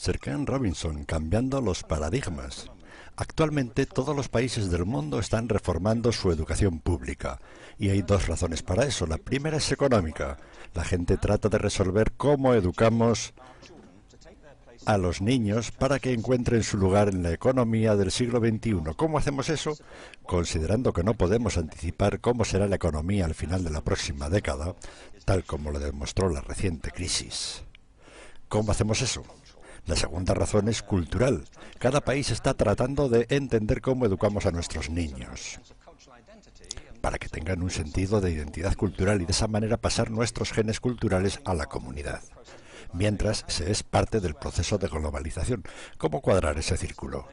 Sir Ken Robinson, cambiando los paradigmas. Actualmente todos los países del mundo están reformando su educación pública y hay dos razones para eso. La primera es económica. La gente trata de resolver cómo educamos a los niños para que encuentren su lugar en la economía del siglo XXI. ¿Cómo hacemos eso? Considerando que no podemos anticipar cómo será la economía al final de la próxima década, tal como lo demostró la reciente crisis. ¿Cómo hacemos eso? La segunda razón es cultural. Cada país está tratando de entender cómo educamos a nuestros niños para que tengan un sentido de identidad cultural y de esa manera pasar nuestros genes culturales a la comunidad, mientras se es parte del proceso de globalización. ¿Cómo cuadrar ese círculo?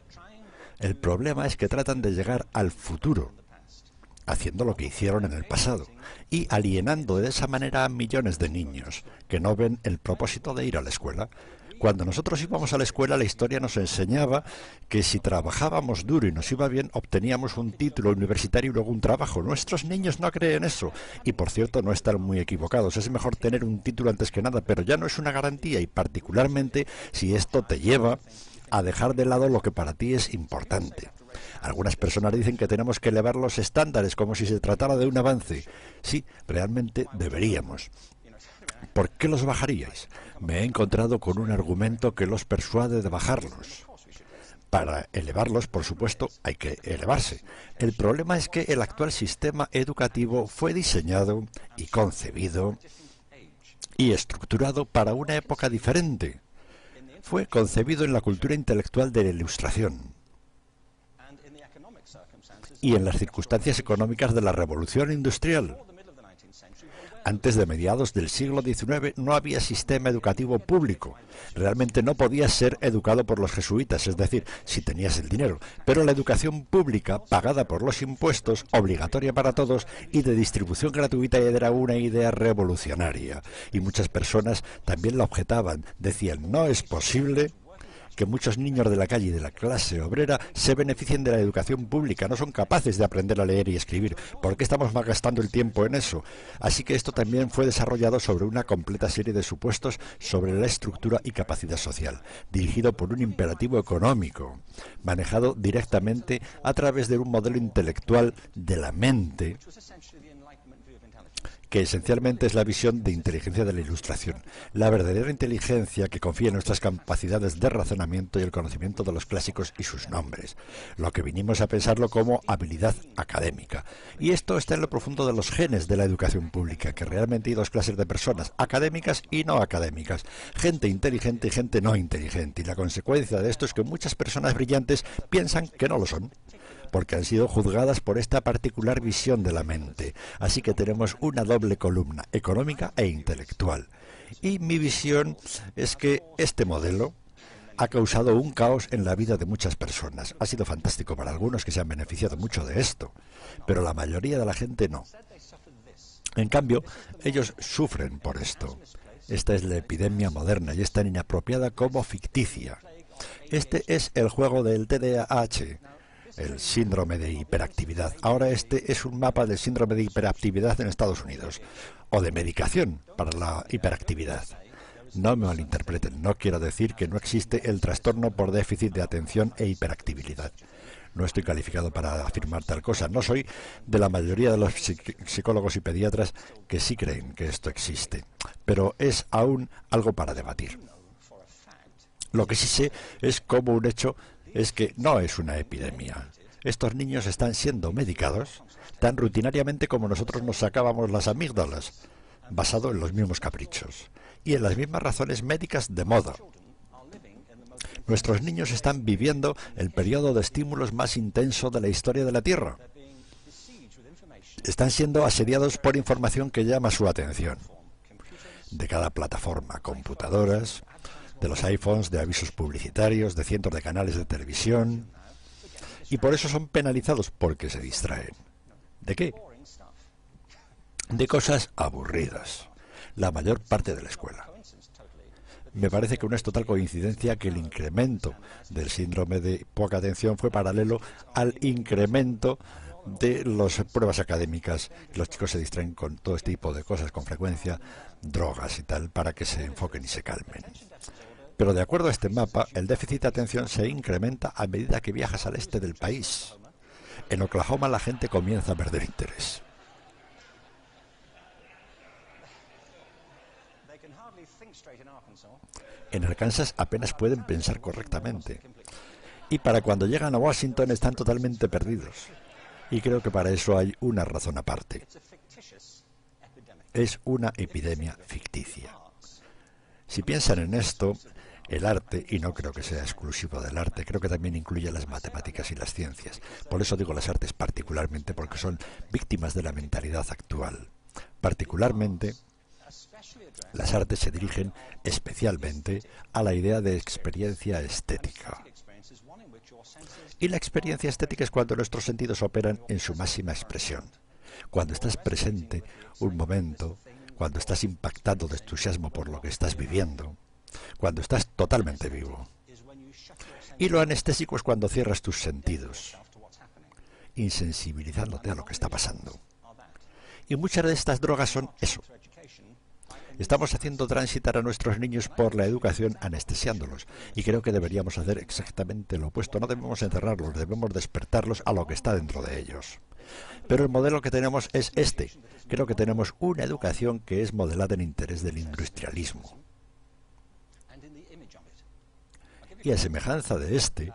El problema es que tratan de llegar al futuro, haciendo lo que hicieron en el pasado, y alienando de esa manera a millones de niños que no ven el propósito de ir a la escuela. Cuando nosotros íbamos a la escuela, la historia nos enseñaba que si trabajábamos duro y nos iba bien, obteníamos un título universitario y luego un trabajo. Nuestros niños no creen eso. Y por cierto, no están muy equivocados. Es mejor tener un título antes que nada, pero ya no es una garantía, y particularmente si esto te lleva a dejar de lado lo que para ti es importante. Algunas personas dicen que tenemos que elevar los estándares como si se tratara de un avance. Sí, realmente deberíamos. ¿Por qué los bajaríais? Me he encontrado con un argumento que los persuade de bajarlos. Para elevarlos, por supuesto, hay que elevarse. El problema es que el actual sistema educativo fue diseñado y concebido y estructurado para una época diferente. Fue concebido en la cultura intelectual de la Ilustración y en las circunstancias económicas de la Revolución Industrial. Antes de mediados del siglo XIX no había sistema educativo público. Realmente no podías ser educado por los jesuitas, es decir, si tenías el dinero. Pero la educación pública, pagada por los impuestos, obligatoria para todos y de distribución gratuita, era una idea revolucionaria. Y muchas personas también la objetaban. Decían, no es posible que muchos niños de la calle y de la clase obrera se beneficien de la educación pública, no son capaces de aprender a leer y escribir. ¿Por qué estamos malgastando el tiempo en eso? Así que esto también fue desarrollado sobre una completa serie de supuestos sobre la estructura y capacidad social, dirigido por un imperativo económico, manejado directamente a través de un modelo intelectual de la mente, que esencialmente es la visión de inteligencia de la Ilustración, la verdadera inteligencia que confía en nuestras capacidades de razonamiento y el conocimiento de los clásicos y sus nombres, lo que vinimos a pensarlo como habilidad académica. Y esto está en lo profundo de los genes de la educación pública, que realmente hay dos clases de personas, académicas y no académicas, gente inteligente y gente no inteligente, y la consecuencia de esto es que muchas personas brillantes piensan que no lo son, porque han sido juzgadas por esta particular visión de la mente. Así que tenemos una doble columna, económica e intelectual. Y mi visión es que este modelo ha causado un caos en la vida de muchas personas. Ha sido fantástico para algunos que se han beneficiado mucho de esto, pero la mayoría de la gente no. En cambio, ellos sufren por esto. Esta es la epidemia moderna y es tan inapropiada como ficticia. Este es el juego del TDAH, el síndrome de hiperactividad. Ahora este es un mapa del síndrome de hiperactividad en Estados Unidos, o de medicación para la hiperactividad. No me malinterpreten, no quiero decir que no existe el trastorno por déficit de atención e hiperactividad. No estoy calificado para afirmar tal cosa. No soy de la mayoría de los psicólogos y pediatras que sí creen que esto existe, pero es aún algo para debatir. Lo que sí sé es como un hecho es que no es una epidemia. Estos niños están siendo medicados tan rutinariamente como nosotros nos sacábamos las amígdalas, basado en los mismos caprichos y en las mismas razones médicas de moda. Nuestros niños están viviendo el periodo de estímulos más intenso de la historia de la Tierra. Están siendo asediados por información que llama su atención. De cada plataforma, computadoras, de los iPhones, de avisos publicitarios, de cientos de canales de televisión. Y por eso son penalizados, porque se distraen. ¿De qué? De cosas aburridas. La mayor parte de la escuela. Me parece que no es total coincidencia que el incremento del síndrome de poca atención fue paralelo al incremento de las pruebas académicas. Los chicos se distraen con todo este tipo de cosas, con frecuencia, drogas y tal, para que se enfoquen y se calmen. Pero de acuerdo a este mapa, el déficit de atención se incrementa a medida que viajas al este del país. En Oklahoma la gente comienza a perder interés. En Arkansas apenas pueden pensar correctamente. Y para cuando llegan a Washington están totalmente perdidos. Y creo que para eso hay una razón aparte. Es una epidemia ficticia. Si piensan en esto, el arte, y no creo que sea exclusivo del arte, creo que también incluye las matemáticas y las ciencias. Por eso digo las artes particularmente, porque son víctimas de la mentalidad actual. Particularmente, las artes se dirigen especialmente a la idea de experiencia estética. Y la experiencia estética es cuando nuestros sentidos operan en su máxima expresión. Cuando estás presente un momento, cuando estás impactado de entusiasmo por lo que estás viviendo, cuando estás totalmente vivo. Y lo anestésico es cuando cierras tus sentidos, insensibilizándote a lo que está pasando. Y muchas de estas drogas son eso. Estamos haciendo transitar a nuestros niños por la educación anestesiándolos, y creo que deberíamos hacer exactamente lo opuesto. No debemos encerrarlos, debemos despertarlos a lo que está dentro de ellos. Pero el modelo que tenemos es este. Creo que tenemos una educación que es modelada en interés del industrialismo. Y a semejanza de este,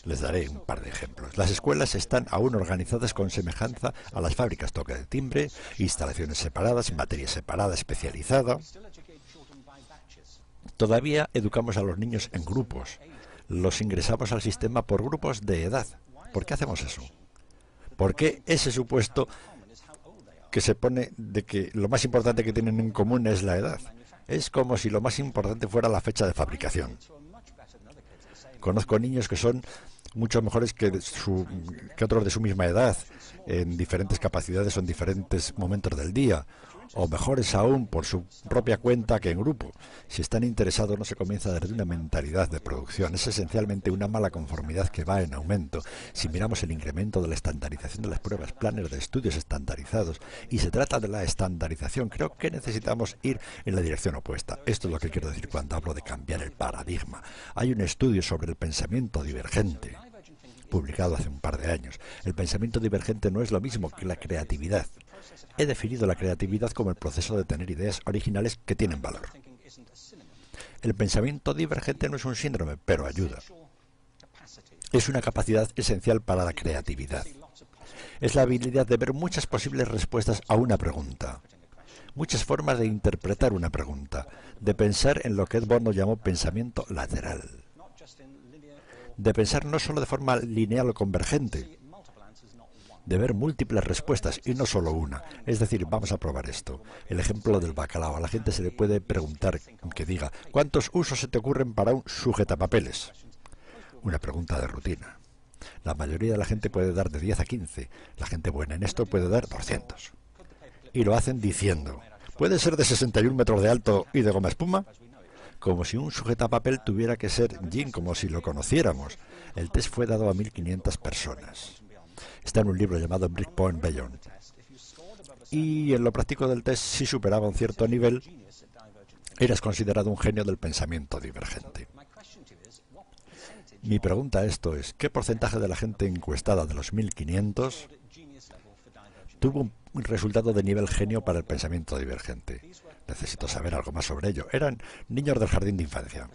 les daré un par de ejemplos. Las escuelas están aún organizadas con semejanza a las fábricas, toque de timbre, instalaciones separadas, materia separada, especializada. Todavía educamos a los niños en grupos. Los ingresamos al sistema por grupos de edad. ¿Por qué hacemos eso? ¿Por qué ese supuesto que se pone de que lo más importante que tienen en común es la edad? Es como si lo más importante fuera la fecha de fabricación. Conozco niños que son mucho mejores que otros de su misma edad, en diferentes capacidades o en diferentes momentos del día, o mejores aún por su propia cuenta que en grupo. Si están interesados no se comienza desde una mentalidad de producción, es esencialmente una mala conformidad que va en aumento. Si miramos el incremento de la estandarización de las pruebas, planes de estudios estandarizados, y se trata de la estandarización, creo que necesitamos ir en la dirección opuesta. Esto es lo que quiero decir cuando hablo de cambiar el paradigma. Hay un estudio sobre el pensamiento divergente, publicado hace un par de años. El pensamiento divergente no es lo mismo que la creatividad. He definido la creatividad como el proceso de tener ideas originales que tienen valor. El pensamiento divergente no es un síndrome, pero ayuda. Es una capacidad esencial para la creatividad. Es la habilidad de ver muchas posibles respuestas a una pregunta, muchas formas de interpretar una pregunta, de pensar en lo que Ed Bono llamó pensamiento lateral, de pensar no solo de forma lineal o convergente, de ver múltiples respuestas y no solo una. Es decir, vamos a probar esto. El ejemplo del bacalao. A la gente se le puede preguntar que diga, ¿cuántos usos se te ocurren para un sujetapapeles? Una pregunta de rutina. La mayoría de la gente puede dar de 10 a 15. La gente buena en esto puede dar 200. Y lo hacen diciendo, ¿puede ser de 61 metros de alto y de goma espuma? Como si un sujetapapel tuviera que ser Jim, como si lo conociéramos. El test fue dado a 1.500 personas. Está en un libro llamado Breakpoint Beyond. Y en lo práctico del test, si superaba un cierto nivel, eras considerado un genio del pensamiento divergente. Mi pregunta a esto es, ¿qué porcentaje de la gente encuestada de los 1.500 tuvo un resultado de nivel genio para el pensamiento divergente? Necesito saber algo más sobre ello. Eran niños del jardín de infancia.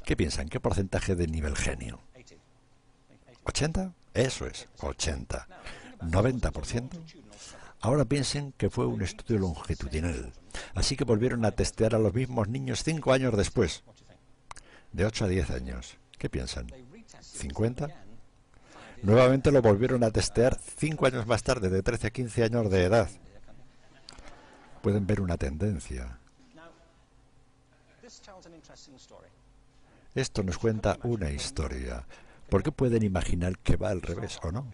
¿Qué piensan? ¿Qué porcentaje de nivel genio? ¿80? Eso es, 80. ¿90%? Ahora piensen que fue un estudio longitudinal. Así que volvieron a testear a los mismos niños 5 años después. De 8 a 10 años. ¿Qué piensan? ¿50? Nuevamente lo volvieron a testear 5 años más tarde, de 13 a 15 años de edad. Pueden ver una tendencia. Esto nos cuenta una historia. ¿Por qué pueden imaginar que va al revés o no?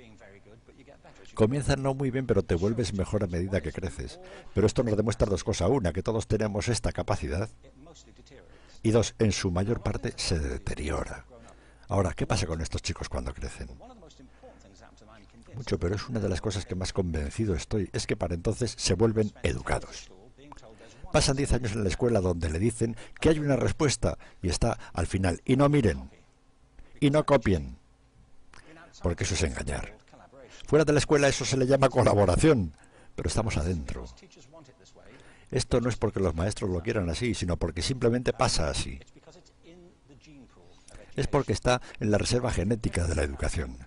Comienzas no muy bien, pero te vuelves mejor a medida que creces. Pero esto nos demuestra dos cosas. Una, que todos tenemos esta capacidad. Y dos, en su mayor parte se deteriora. Ahora, ¿qué pasa con estos chicos cuando crecen? Mucho, pero es una de las cosas que más convencido estoy. Es que para entonces se vuelven educados. Pasan 10 años en la escuela donde le dicen que hay una respuesta y está al final. Y no miren, y no copien, porque eso es engañar. Fuera de la escuela eso se le llama colaboración, pero estamos adentro. Esto no es porque los maestros lo quieran así, sino porque simplemente pasa así. Es porque está en la reserva genética de la educación.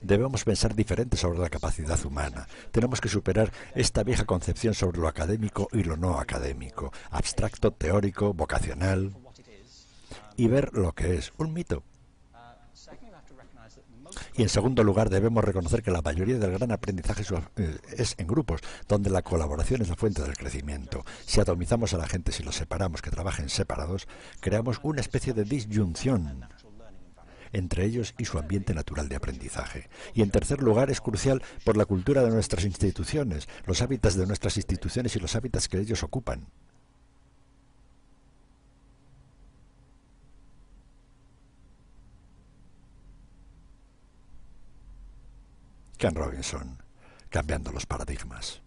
Debemos pensar diferente sobre la capacidad humana. Tenemos que superar esta vieja concepción sobre lo académico y lo no académico, abstracto, teórico, vocacional, y ver lo que es un mito. Y en segundo lugar, debemos reconocer que la mayoría del gran aprendizaje es en grupos, donde la colaboración es la fuente del crecimiento. Si atomizamos a la gente, si los separamos, que trabajen separados, creamos una especie de disyunción entre ellos y su ambiente natural de aprendizaje. Y en tercer lugar, es crucial por la cultura de nuestras instituciones, los hábitats de nuestras instituciones y los hábitats que ellos ocupan. Ken Robinson, cambiando los paradigmas.